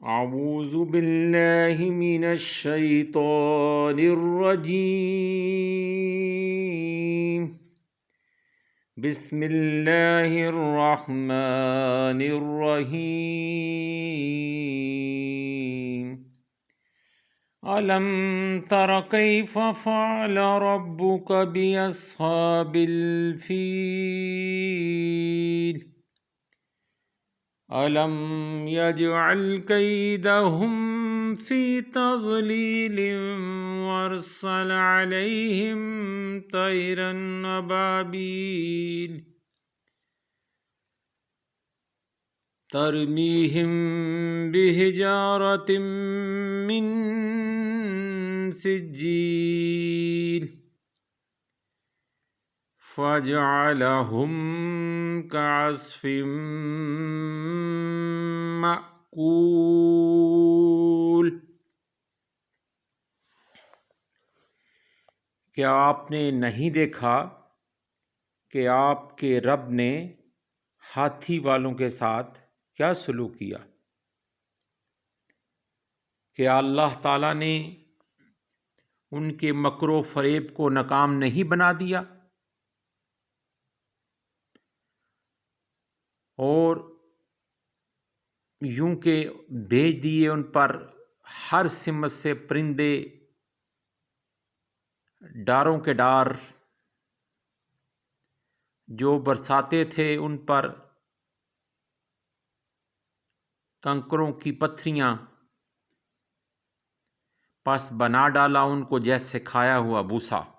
أعوذ بالله من الشيطان الرجيم. بسم الله الرحمن الرحيم. ألم تر كيف فعل ربك بأصحاب الفيل ألم يجعل كيدهم في تضليل وأرسل عليهم طيرا أبابيل ترميهم بحجارة من سجيل فجعلهم كعصف मअकूल। क्या आपने नहीं देखा कि आपके रब ने हाथी वालों के साथ क्या सलूक किया? क्या अल्लाह ताला ने उनके मकरो फरेब को नाकाम नहीं बना दिया और यूं के भेज दिए उन पर हर सिमत से परिंदे, डारों के डार जो बरसाते थे उन पर कंकरों की पत्थरियां, पास बना डाला उनको जैसे खाया हुआ भूसा।